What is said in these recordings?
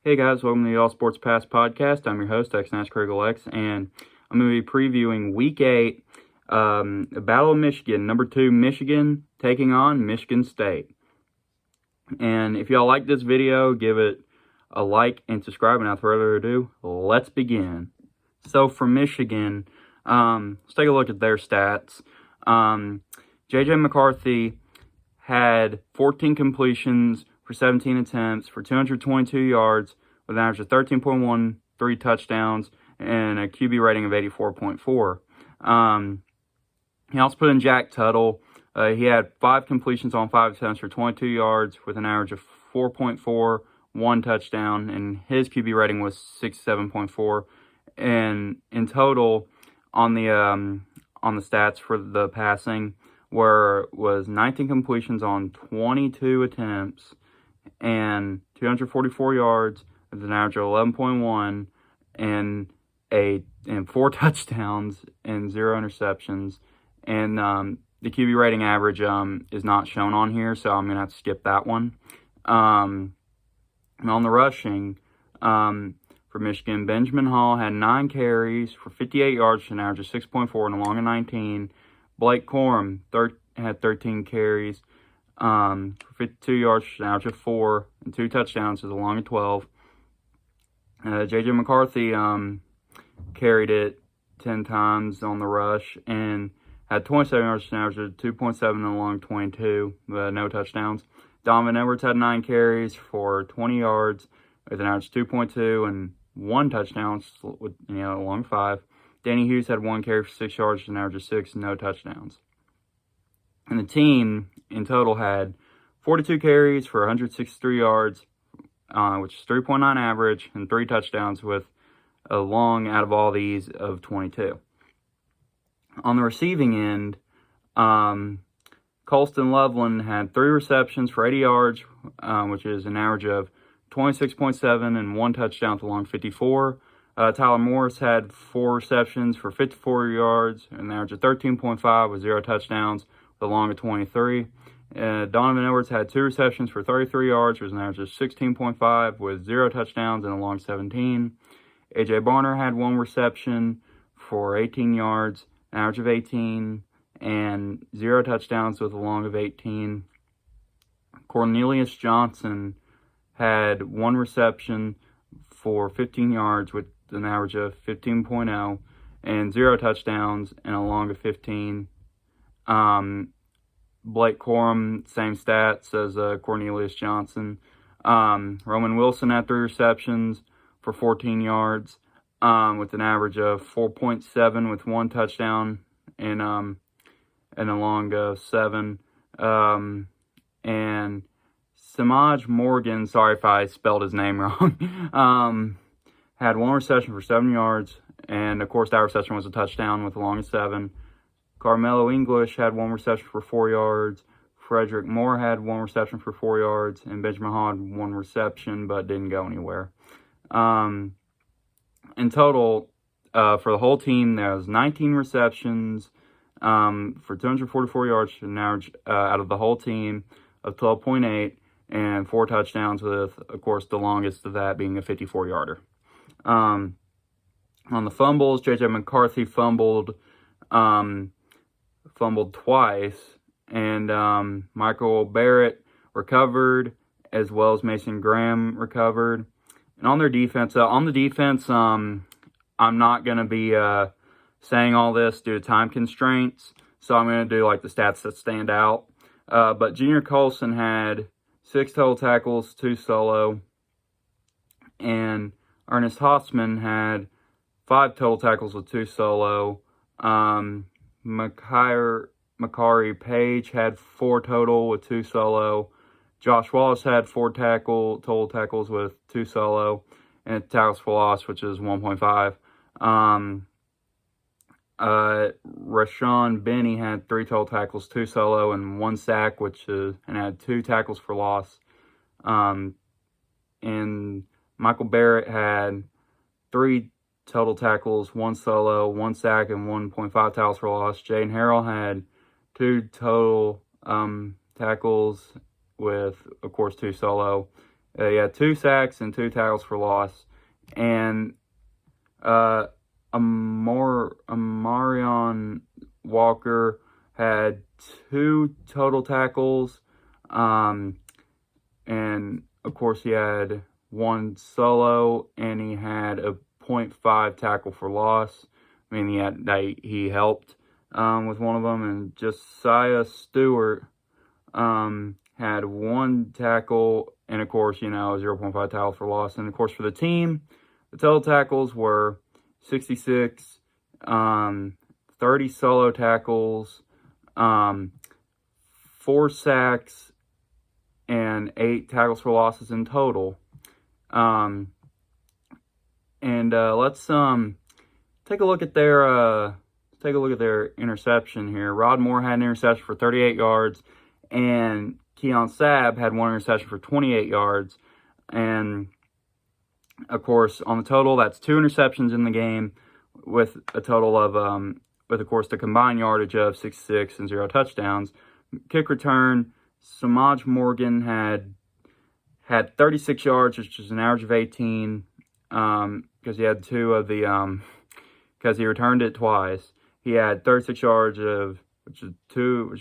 Hey guys, welcome to the All Sports Pass podcast. I'm your host, X, and I'm going to be previewing Week 8, Battle of Michigan, number 2 Michigan taking on Michigan State. And if y'all like this video, give it a like and subscribe. And without further ado, let's begin. So for Michigan, let's take a look at their stats. J.J. McCarthy had 14 completions for 17 attempts for 222 yards with an average of 13.1, 3 touchdowns, and a QB rating of 84.4. He also put in Jack Tuttle. He had 5 completions on 5 attempts for 22 yards with an average of 4.4, 1 touchdown, and his QB rating was 67.4. And in total, on the stats for the passing, was 19 completions on 22 attempts and 244 yards with an average of 11.1 and 4 touchdowns and 0 interceptions. And the QB rating average is not shown on here, so I'm gonna have to skip that one. And on the rushing, for Michigan, Benjamin Hall had 9 carries for 58 yards with an average of 6.4 and a long of 19. Blake Corum had 13 carries for 52 yards, an average of 4, and 2 touchdowns with a long of 12. J.J. McCarthy carried it 10 times on the rush and had 27 yards, an average of 2.7 and a long of 22, but no touchdowns. Donovan Edwards had 9 carries for 20 yards with an average of 2.2 and 1 touchdown with a long 5. Danny Hughes had 1 carry for 6 yards, an average of 6, and no touchdowns. And the team in total had 42 carries for 163 yards, which is 3.9 average, and 3 touchdowns with a long out of all these of 22. On the receiving end, Colston Loveland had 3 receptions for 80 yards, which is an average of 26.7 and 1 touchdown with a long 54. Tyler Morris had 4 receptions for 54 yards, an average of 13.5 with 0 touchdowns with a long of 23. Donovan Edwards had 2 receptions for 33 yards, which was an average of 16.5 with 0 touchdowns and a long 17. A.J. Barner had 1 reception for 18 yards, an average of 18, and 0 touchdowns with a long of 18. Cornelius Johnson had 1 reception for 15 yards with an average of 15.0 and 0 touchdowns and a long of 15. Blake Corum, same stats as Cornelius Johnson. Roman Wilson had 3 receptions for 14 yards with an average of 4.7 with 1 touchdown and a long of 7. And Samaj Morgan, sorry if I spelled his name wrong, had 1 reception for 7 yards, and of course that reception was a touchdown with a long of 7. Carmelo English had 1 reception for 4 yards. Frederick Moore had 1 reception for 4 yards, and Benjamin Hall had 1 reception but didn't go anywhere. In total, for the whole team, there was 19 receptions for 244 yards, an average out of the whole team of 12.8, and 4 touchdowns with, of course, the longest of that being a 54-yarder. On the fumbles, J.J. McCarthy fumbled twice, and Michael Barrett recovered, as well as Mason Graham recovered. And on their defense, I'm not going to be saying all this due to time constraints, so I'm going to do like the stats that stand out. But Junior Colson had 6 total tackles, 2 solo, and Ernest Hoffman had 5 total tackles with 2 solo. Makari Page had 4 total with 2 solo. Josh Wallace had 4 total tackles with 2 solo, and tackles for loss, which is 1.5. Rashawn Benny had 3 total tackles, 2 solo, and 1 sack, and had 2 tackles for loss. And Michael Barrett had 3 total tackles, 1 solo, 1 sack, and 1.5 tackles for loss. Jaden Harrell had 2 total tackles with, of course, 2 solo, He had 2 sacks and 2 tackles for loss. And Amarion Walker had 2 total tackles. And, of course, he had 1 solo, and he had a .5 tackle for loss. I mean, he helped with one of them. And Josiah Stewart had 1 tackle, and of course, 0.5 tackle for loss. And of course, for the team, the total tackles were 66, 30 solo tackles, 4 sacks, and 8 tackles for losses in total. Let's take a look at their interception here. Rod Moore had an interception for 38 yards, and Keon Sabb had 1 interception for 28 yards. And of course, on the total, that's 2 interceptions in the game, with a total of with of course the combined yardage of 66 and 0 touchdowns. Kick return, Samaj Morgan had 36 yards, which is an average of 18, because he had 2 of the because he returned it twice. He had 36 yards which is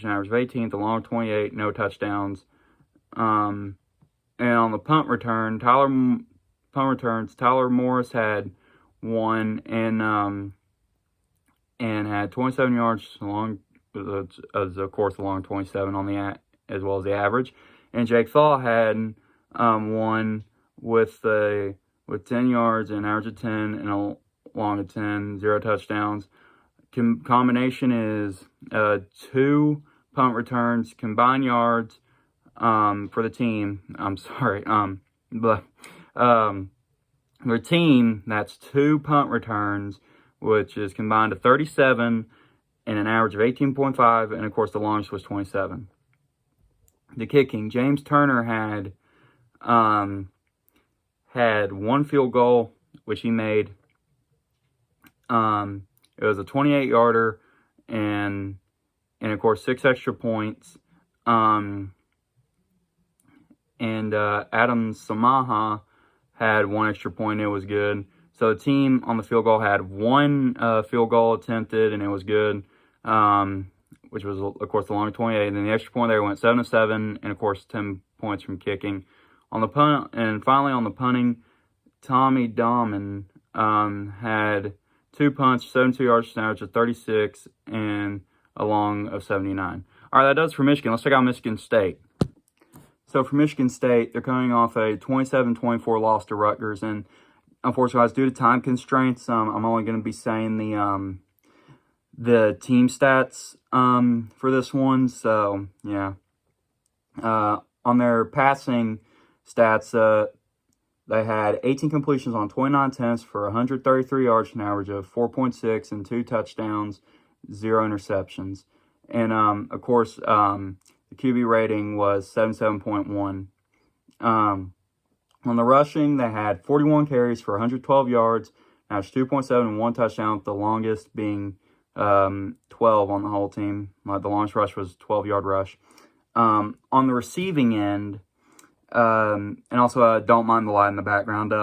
an average of 18, the long 28, no touchdowns. And on the punt returns, Tyler Morris had 1 and had 27 yards along, as of course along 27 on the as well as the average. And Jake Thaw had 1 with 10 yards and an average of 10 and a long of 10, 0 touchdowns. Combination is 2 punt returns, combined yards for the team. Their team, that's 2 punt returns, which is combined to 37 and an average of 18.5, and of course the longest was 27. The kicking, James Turner had 1 field goal, which he made. It was a 28-yarder, and of course 6 extra points. And Adam Samaha had 1 extra point. It was good. So the team on the field goal had 1 field goal attempted, and it was good, which was, of course, the long 28. And then the extra point there went 7 of 7, and, of course, 10 points from kicking. On the punt, and finally on the punting, Tommy Dahman had 2 punts, 72 yards, an average of 36, and a long of 79. All right, that does for Michigan. Let's check out Michigan State. So for Michigan State, they're coming off a 27-24 loss to Rutgers, and unfortunately, due to time constraints, I'm only going to be saying the team stats for this one. So yeah, on their passing stats, they had 18 completions on 29 attempts for 133 yards, an average of 4.6, and 2 touchdowns, 0 interceptions. And of course, the QB rating was 77.1. On the rushing, they had 41 carries for 112 yards, averaged 2.7 and 1 touchdown, with the longest being 12 on the whole team. The longest rush was a 12-yard rush. On the receiving end, and also don't mind the light in the background.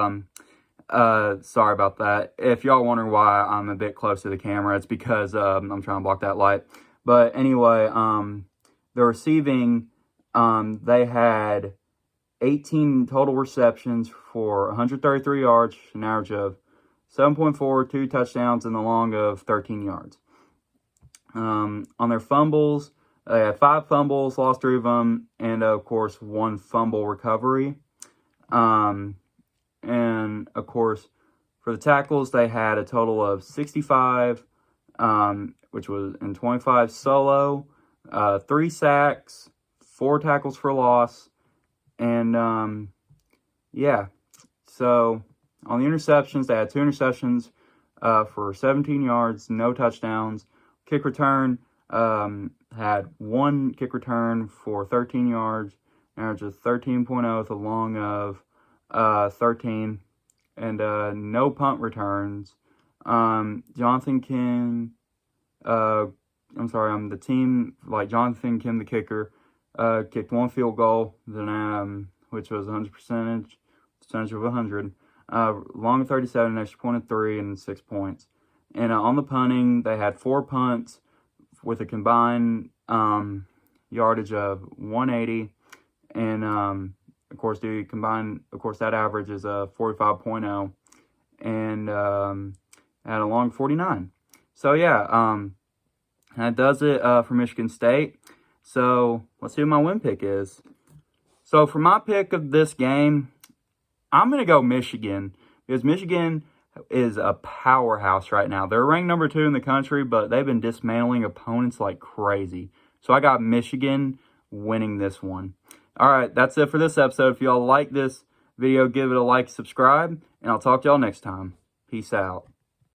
Sorry about that. If y'all wondering why I'm a bit close to the camera, it's because I'm trying to block that light. But anyway, the receiving, they had 18 total receptions for 133 yards, an average of 7.4, 2 touchdowns, and the long of 13 yards. On their fumbles, they had 5 fumbles, lost 3 of them, and of course 1 fumble recovery. And of course, for the tackles, they had a total of 65, which was in 25 solo, 3 sacks, 4 tackles for loss, and yeah. So on the interceptions, they had 2 interceptions for 17 yards, no touchdowns. Kick return, had 1 kick return for 13 yards, average of 13.0 with a long of 13, and no punt returns. Jonathan Kim, Jonathan Kim, the kicker, kicked 1 field goal, then which was 100%, percentage of 100. Long of 37, extra point of 3, and 6 points. And on the punting, they had 4 punts with a combined yardage of 180. And, of course, that average is 45.0. And had a long 49. So, yeah, that does it for Michigan State. So, let's see what my win pick is. So, for my pick of this game, I'm going to go Michigan, because Michigan is a powerhouse right now. They're ranked number 2 in the country, but they've been dismantling opponents like crazy. So, I got Michigan winning this one. All right, that's it for this episode. If y'all like this video, give it a like, subscribe, and I'll talk to y'all next time. Peace out.